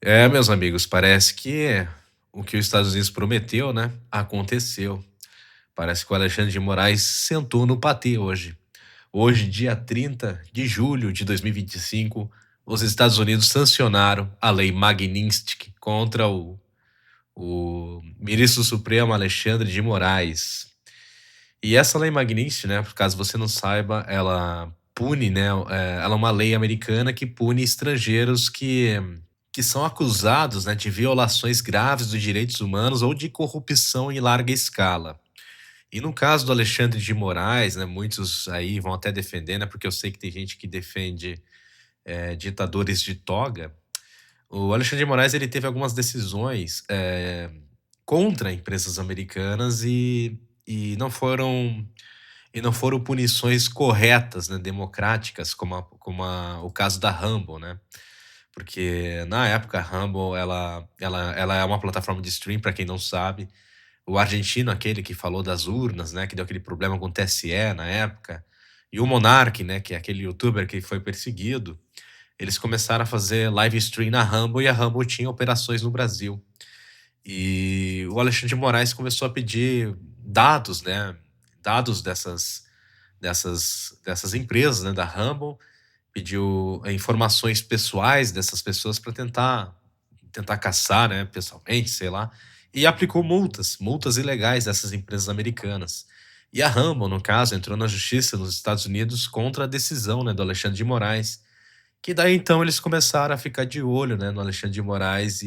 Meus amigos, parece que o que os Estados Unidos prometeu, né, aconteceu. Parece que o Alexandre de Moraes sentou no patê hoje. Hoje, dia 30 de julho de 2025, os Estados Unidos sancionaram a lei Magnitsky contra o ministro supremo Alexandre de Moraes. E essa lei Magnitsky, né, por caso você não saiba, ela pune, né, ela é uma lei americana que pune estrangeiros que são acusados, né, de violações graves dos direitos humanos ou de corrupção em larga escala. E no caso do Alexandre de Moraes, né, muitos aí vão até defender, né, porque eu sei que tem gente que defende ditadores de toga. O Alexandre de Moraes ele teve algumas decisões contra empresas americanas e não foram punições corretas, né, democráticas, o caso da Rumble, né? Porque na época a Rumble ela é uma plataforma de stream, para quem não sabe. O argentino, aquele que falou das urnas, né, que deu aquele problema com o TSE na época, e o Monark, né, que é aquele youtuber que foi perseguido, eles começaram a fazer live stream na Rumble e a Rumble tinha operações no Brasil. E o Alexandre de Moraes começou a pedir dados, né, dados dessas empresas, né, da Rumble, pediu informações pessoais dessas pessoas para tentar caçar, né, pessoalmente, sei lá, e aplicou multas ilegais dessas empresas americanas. E a Rumble, no caso, entrou na justiça nos Estados Unidos contra a decisão, né, do Alexandre de Moraes, que daí então eles começaram a ficar de olho, né, no Alexandre de Moraes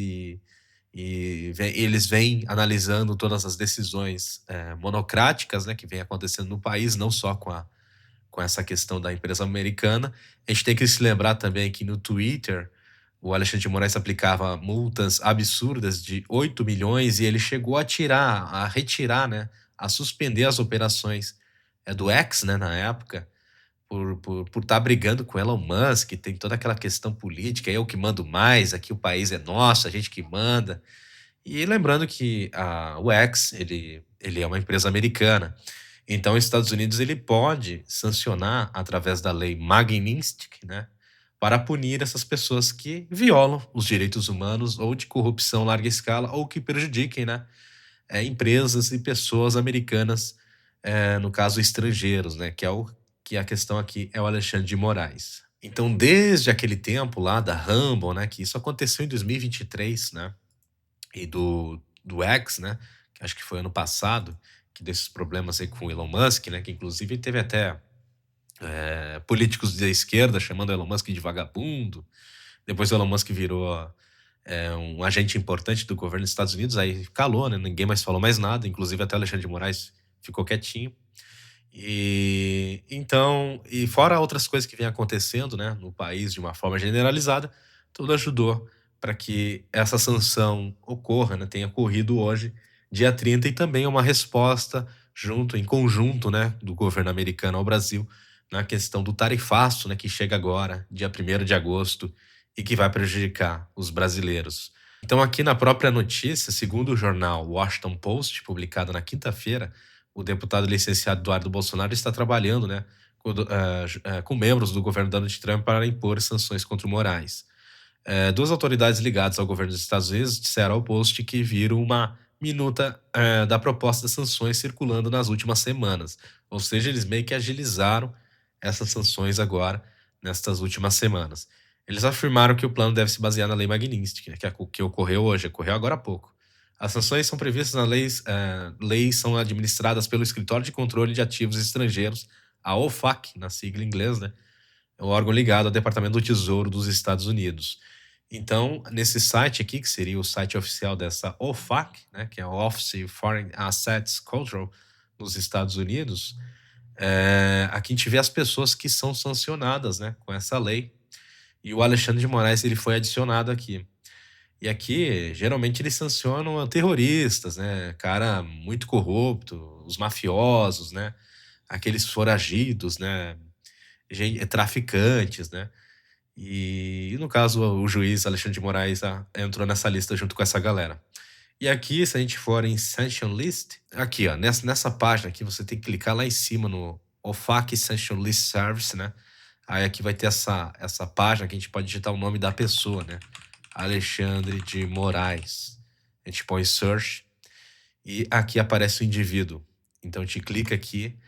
eles vêm analisando todas as decisões monocráticas, né, que vem acontecendo no país, não só com essa questão da empresa americana. A gente tem que se lembrar também que no Twitter o Alexandre de Moraes aplicava multas absurdas de 8 milhões e ele chegou a retirar, né, a suspender as operações do X, né, na época, por estar brigando com Elon Musk, tem toda aquela questão política, eu que mando mais, aqui o país é nosso, a gente que manda. E lembrando que o X, ele é uma empresa americana. Então, os Estados Unidos ele pode sancionar através da lei Magnitsky, né, para punir essas pessoas que violam os direitos humanos ou de corrupção em larga escala ou que prejudiquem, né, empresas e pessoas americanas, no caso estrangeiros, né, que a questão aqui é o Alexandre de Moraes. Então, desde aquele tempo lá da Rumble, né, que isso aconteceu em 2023, né, e do X, né, que acho que foi ano passado, que desses problemas aí com o Elon Musk, né, que inclusive teve até políticos da esquerda chamando o Elon Musk de vagabundo. Depois o Elon Musk virou um agente importante do governo dos Estados Unidos, aí calou, né, ninguém mais falou mais nada, inclusive até o Alexandre de Moraes ficou quietinho. E então, e fora outras coisas que vêm acontecendo, né, no país de uma forma generalizada, tudo ajudou para que essa sanção ocorra, né, tenha ocorrido hoje, dia 30, e também é uma resposta em conjunto, né, do governo americano ao Brasil, na questão do tarifaço, né, que chega agora, dia 1º de agosto, e que vai prejudicar os brasileiros. Então, aqui na própria notícia, segundo o jornal Washington Post, publicado na quinta-feira, o deputado licenciado Eduardo Bolsonaro está trabalhando, né, com membros do governo Donald Trump para impor sanções contra o Moraes. Duas autoridades ligadas ao governo dos Estados Unidos disseram ao Post que viram uma minuta da proposta de sanções circulando nas últimas semanas. Ou seja, eles meio que agilizaram essas sanções agora, nestas últimas semanas. Eles afirmaram que o plano deve se basear na lei Magnitsky, né, que ocorreu hoje, ocorreu agora há pouco. As sanções são previstas nas leis são administradas pelo Escritório de Controle de Ativos Estrangeiros, a OFAC, na sigla em inglês, né? É o órgão ligado ao Departamento do Tesouro dos Estados Unidos. Então, nesse site aqui, que seria o site oficial dessa OFAC, né, que é o Office of Foreign Assets Control nos Estados Unidos, aqui a gente vê as pessoas que são sancionadas, né, com essa lei. E o Alexandre de Moraes ele foi adicionado aqui. E aqui, geralmente, eles sancionam terroristas, né? Cara muito corrupto, os mafiosos, né? Aqueles foragidos, né? Traficantes, né? E no caso, o juiz Alexandre de Moraes entrou nessa lista junto com essa galera. E aqui, se a gente for em Sanction List, aqui, ó, nessa página aqui, você tem que clicar lá em cima no OFAC Sanction List Service, né? Aí aqui vai ter essa página que a gente pode digitar o nome da pessoa, né? Alexandre de Moraes. A gente põe search e aqui aparece o indivíduo. Então a gente clica aqui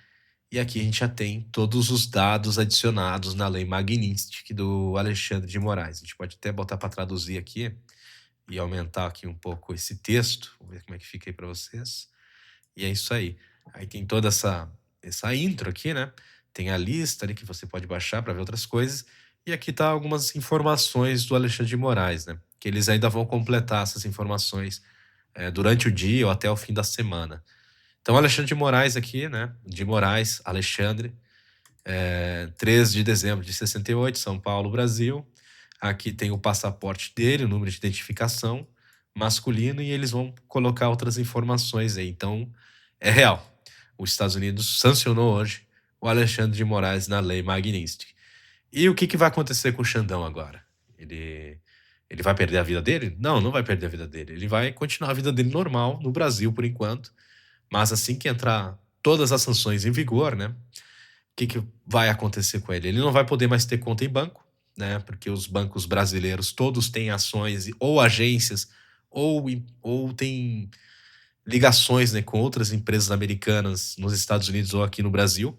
e aqui a gente já tem todos os dados adicionados na lei Magnitsky do Alexandre de Moraes. A gente pode até botar para traduzir aqui e aumentar aqui um pouco esse texto. Vamos ver como é que fica aí para vocês. E é isso aí. Aí tem toda essa intro aqui, né? Tem a lista ali que você pode baixar para ver outras coisas. E aqui tá algumas informações do Alexandre de Moraes, né? Que eles ainda vão completar essas informações durante o dia ou até o fim da semana. Então, Alexandre de Moraes aqui, né? De Moraes, Alexandre, 3 de dezembro de 68, São Paulo, Brasil. Aqui tem o passaporte dele, o número de identificação masculino, e eles vão colocar outras informações aí. Então, é real. Os Estados Unidos sancionou hoje o Alexandre de Moraes na lei Magnitsky. E o que vai acontecer com o Xandão agora? Ele vai perder a vida dele? Não, não vai perder a vida dele. Ele vai continuar a vida dele normal no Brasil por enquanto. Mas assim que entrar todas as sanções em vigor, né? O que vai acontecer com ele? Ele não vai poder mais ter conta em banco, né? Porque os bancos brasileiros todos têm ações ou agências ou têm ligações, né, com outras empresas americanas nos Estados Unidos ou aqui no Brasil.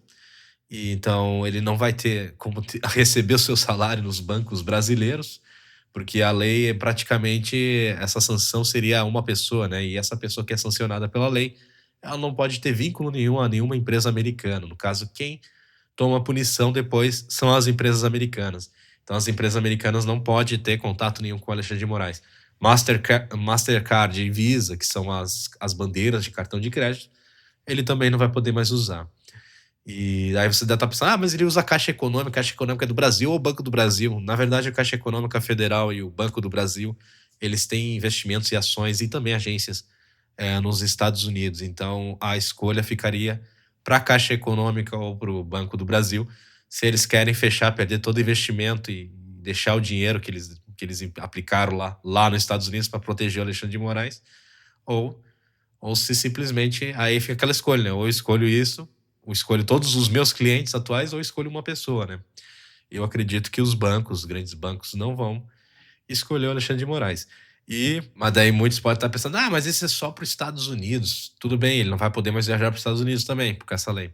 E então ele não vai ter como receber o seu salário nos bancos brasileiros, porque a lei praticamente essa sanção seria uma pessoa, né? E essa pessoa que é sancionada pela lei, ela não pode ter vínculo nenhum a nenhuma empresa americana. No caso, quem toma punição depois são as empresas americanas. Então as empresas americanas não podem ter contato nenhum com o Alexandre de Moraes. Mastercard e Visa, que são as bandeiras de cartão de crédito, ele também não vai poder mais usar. E aí você deve estar pensando, mas ele usa a Caixa Econômica é do Brasil ou Banco do Brasil? Na verdade, a Caixa Econômica Federal e o Banco do Brasil, eles têm investimentos e ações e também agências nos Estados Unidos. Então, a escolha ficaria para a Caixa Econômica ou para o Banco do Brasil, se eles querem fechar, perder todo o investimento e deixar o dinheiro que eles aplicaram lá nos Estados Unidos para proteger o Alexandre de Moraes, ou se simplesmente aí fica aquela escolha, né? Ou eu escolho isso, ou escolho todos os meus clientes atuais, ou escolho uma pessoa, né? Eu acredito que os grandes bancos, não vão escolher o Alexandre de Moraes. Mas daí muitos podem estar pensando, mas isso é só para os Estados Unidos. Tudo bem, ele não vai poder mais viajar para os Estados Unidos também, por essa lei.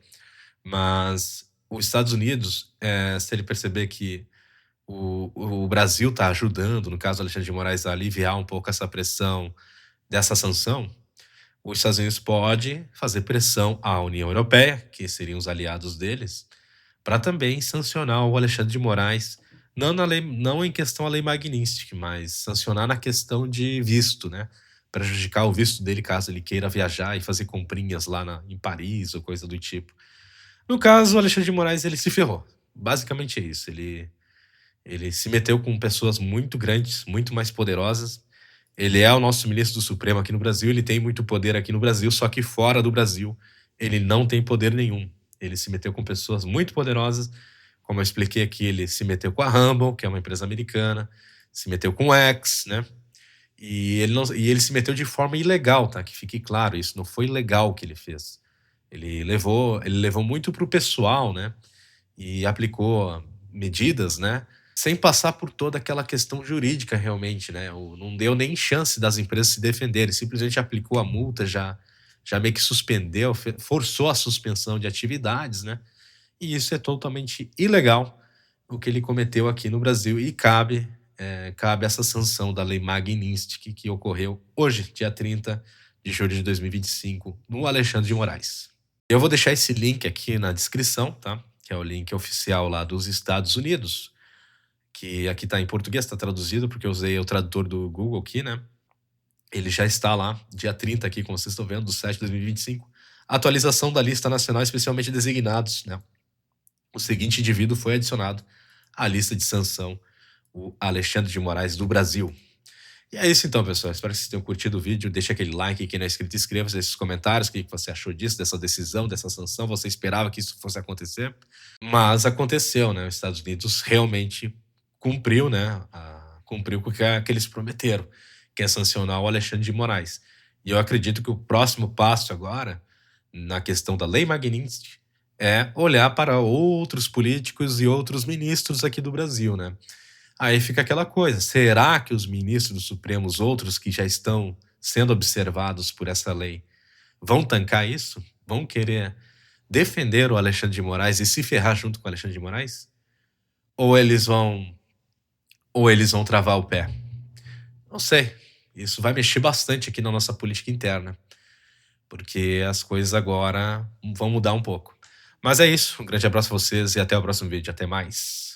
Mas os Estados Unidos, se ele perceber que o Brasil está ajudando, no caso do Alexandre de Moraes, a aliviar um pouco essa pressão dessa sanção, os Estados Unidos pode fazer pressão à União Europeia, que seriam os aliados deles, para também sancionar o Alexandre de Moraes, não em questão a lei Magnitsky, mas sancionar na questão de visto, né? Prejudicar o visto dele caso ele queira viajar e fazer comprinhas lá em Paris ou coisa do tipo. No caso, o Alexandre de Moraes, ele se ferrou. Basicamente é isso. Ele se meteu com pessoas muito grandes, muito mais poderosas. Ele é o nosso ministro do Supremo aqui no Brasil, ele tem muito poder aqui no Brasil, só que fora do Brasil ele não tem poder nenhum. Ele se meteu com pessoas muito poderosas, como eu expliquei aqui, ele se meteu com a Rumble, que é uma empresa americana, se meteu com o X, né? E ele se meteu de forma ilegal, tá? Que fique claro, isso não foi legal o que ele fez. Ele levou muito pro pessoal, né? E aplicou medidas, né? Sem passar por toda aquela questão jurídica realmente, né? Não deu nem chance das empresas se defenderem, simplesmente aplicou a multa, já meio que suspendeu, forçou a suspensão de atividades, né? E isso é totalmente ilegal, o que ele cometeu aqui no Brasil, e cabe essa sanção da lei Magnitsky que ocorreu hoje, dia 30 de julho de 2025, no Alexandre de Moraes. Eu vou deixar esse link aqui na descrição, tá? Que é o link oficial lá dos Estados Unidos, que aqui está em português, está traduzido, porque eu usei o tradutor do Google aqui, né? Ele já está lá, dia 30 aqui, como vocês estão vendo, do 7 de 2025. Atualização da lista nacional especialmente designados, né? O seguinte indivíduo foi adicionado à lista de sanção, o Alexandre de Moraes do Brasil. E é isso então, pessoal. Espero que vocês tenham curtido o vídeo. Deixa aquele like, quem não é inscrito, inscreva-se nesses comentários. O que você achou disso, dessa decisão, dessa sanção? Você esperava que isso fosse acontecer? Mas aconteceu, né? Os Estados Unidos realmente cumpriu, né? Cumpriu com o que eles prometeram, que é sancionar o Alexandre de Moraes. E eu acredito que o próximo passo agora, na questão da lei Magnitsky, é olhar para outros políticos e outros ministros aqui do Brasil, né? Aí fica aquela coisa, será que os ministros do Supremo, os outros que já estão sendo observados por essa lei, vão tancar isso? Vão querer defender o Alexandre de Moraes e se ferrar junto com o Alexandre de Moraes? Ou eles vão ou eles vão travar o pé? Não sei. Isso vai mexer bastante aqui na nossa política interna, porque as coisas agora vão mudar um pouco. Mas é isso. Um grande abraço a vocês e até o próximo vídeo. Até mais.